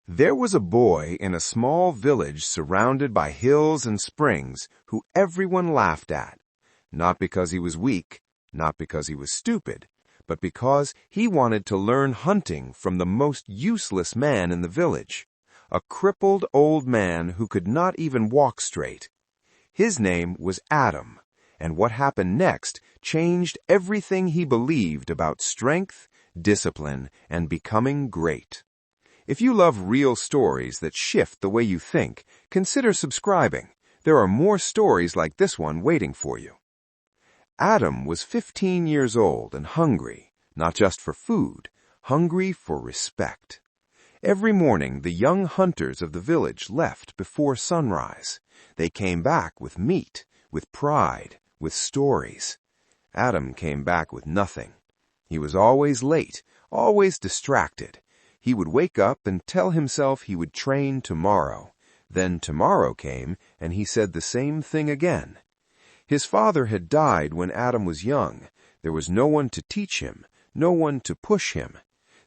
There was a boy in a small village surrounded by hills and springs who everyone laughed at, not because he was weak, not because he was stupid, but because he wanted to learn hunting from the most useless man in the village, a crippled old man who could not even walk straight. His name was Adam, and what happened next changed everything he believed about strength, discipline, and becoming great. If you love real stories that shift the way you think, consider subscribing. There are more stories like this one waiting for you. Adam was 15 years old and hungry, not just for food, hungry for respect. Every morning, the young hunters of the village left before sunrise. They came back with meat, with pride, with stories. Adam came back with nothing. He was always late, always distracted. He would wake up and tell himself he would train tomorrow. Then tomorrow came, and he said the same thing again. His father had died when Adam was young. There was no one to teach him, no one to push him.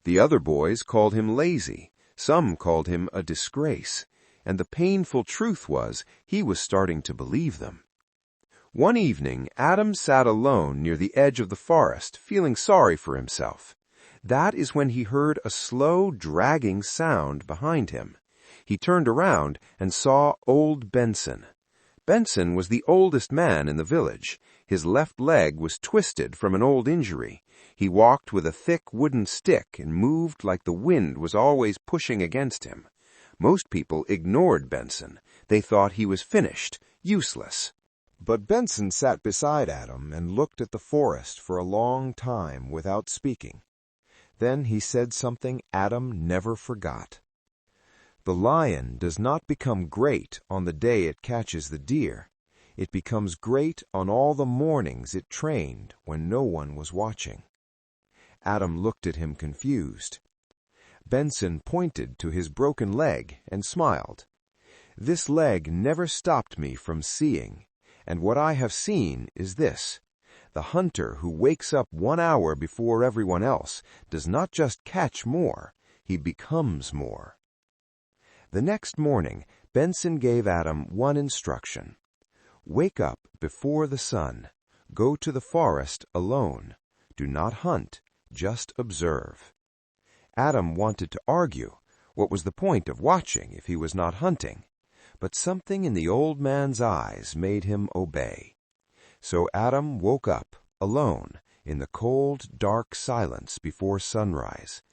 The other boys called him lazy. Some called him a disgrace. And the painful truth was, he was starting to believe them. One evening, Adam sat alone near the edge of the forest, feeling sorry for himself. That is when he heard a slow, dragging sound behind him. He turned around and saw old Benson. Benson was the oldest man in the village. His left leg was twisted from an old injury. He walked with a thick wooden stick and moved like the wind was always pushing against him. Most people ignored Benson. They thought he was finished, useless. But Benson sat beside Adam and looked at the forest for a long time without speaking. Then he said something Adam never forgot. The lion does not become great on the day it catches the deer. It becomes great on all the mornings it trained when no one was watching. Adam looked at him confused. Benson pointed to his broken leg and smiled. This leg never stopped me from seeing, and what I have seen is this. The hunter who wakes up 1 hour before everyone else does not just catch more, he becomes more. The next morning, Benson gave Adam one instruction. Wake up before the sun. Go to the forest alone. Do not hunt, just observe. Adam wanted to argue. What was the point of watching if he was not hunting? But something in the old man's eyes made him obey. So Adam woke up, alone, in the cold, dark silence before sunrise,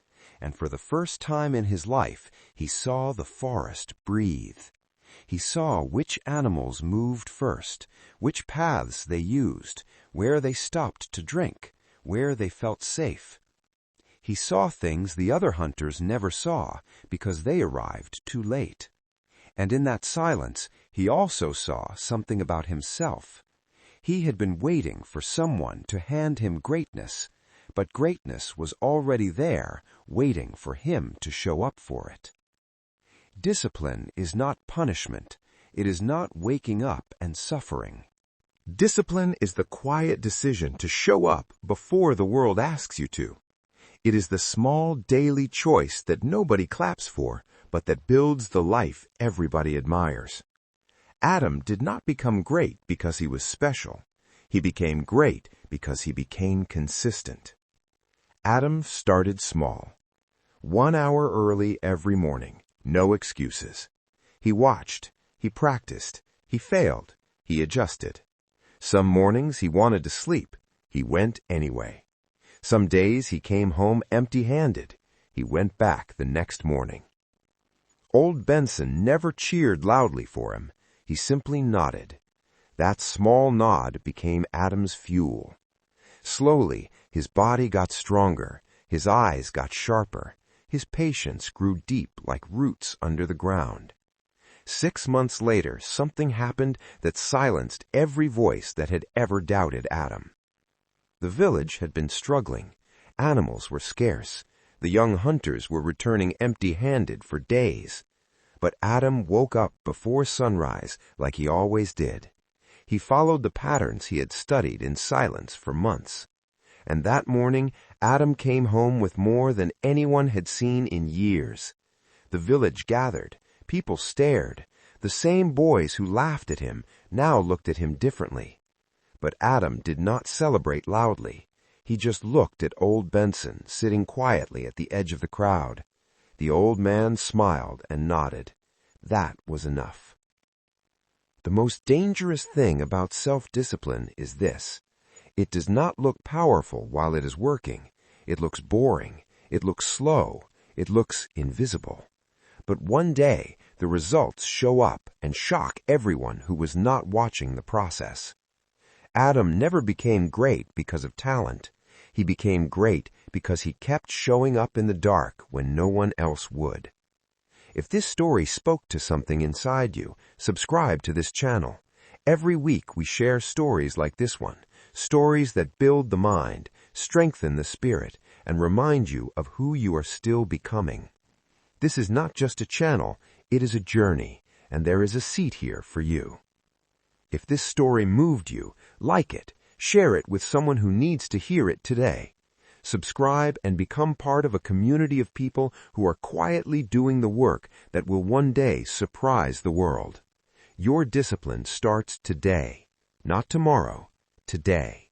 and for the first time in his life he saw the forest breathe. He saw which animals moved first, which paths they used, where they stopped to drink, where they felt safe. He saw things the other hunters never saw because they arrived too late. And in that silence he also saw something about himself. He had been waiting for someone to hand him greatness, but greatness was already there, waiting for him to show up for it. Discipline is not punishment. It is not waking up and suffering. Discipline is the quiet decision to show up before the world asks you to. It is the small daily choice that nobody claps for, but that builds the life everybody admires. Adam did not become great because he was special. He became great because he became consistent. Adam started small. 1 hour early every morning, no excuses. He watched, he practiced, he failed, he adjusted. Some mornings he wanted to sleep. He went anyway. Some days he came home empty-handed. He went back the next morning. Old Benson never cheered loudly for him. He simply nodded. That small nod became Adam's fuel. Slowly, his body got stronger, his eyes got sharper, his patience grew deep like roots under the ground. 6 months later, something happened that silenced every voice that had ever doubted Adam. The village had been struggling. Animals were scarce. The young hunters were returning empty-handed for days. But Adam woke up before sunrise like he always did. He followed the patterns he had studied in silence for months. And that morning, Adam came home with more than anyone had seen in years. The village gathered. People stared. The same boys who laughed at him now looked at him differently. But Adam did not celebrate loudly. He just looked at old Benson sitting quietly at the edge of the crowd. The old man smiled and nodded. That was enough. The most dangerous thing about self-discipline is this. It does not look powerful while it is working. It looks boring. It looks slow. It looks invisible. But one day, the results show up and shock everyone who was not watching the process. Adam never became great because of talent. He became great because he kept showing up in the dark when no one else would. If this story spoke to something inside you, subscribe to this channel. Every week we share stories like this one, stories that build the mind, strengthen the spirit, and remind you of who you are still becoming. This is not just a channel, it is a journey, and there is a seat here for you. If this story moved you, like it, share it with someone who needs to hear it today. Subscribe and become part of a community of people who are quietly doing the work that will one day surprise the world. Your discipline starts today, not tomorrow, today.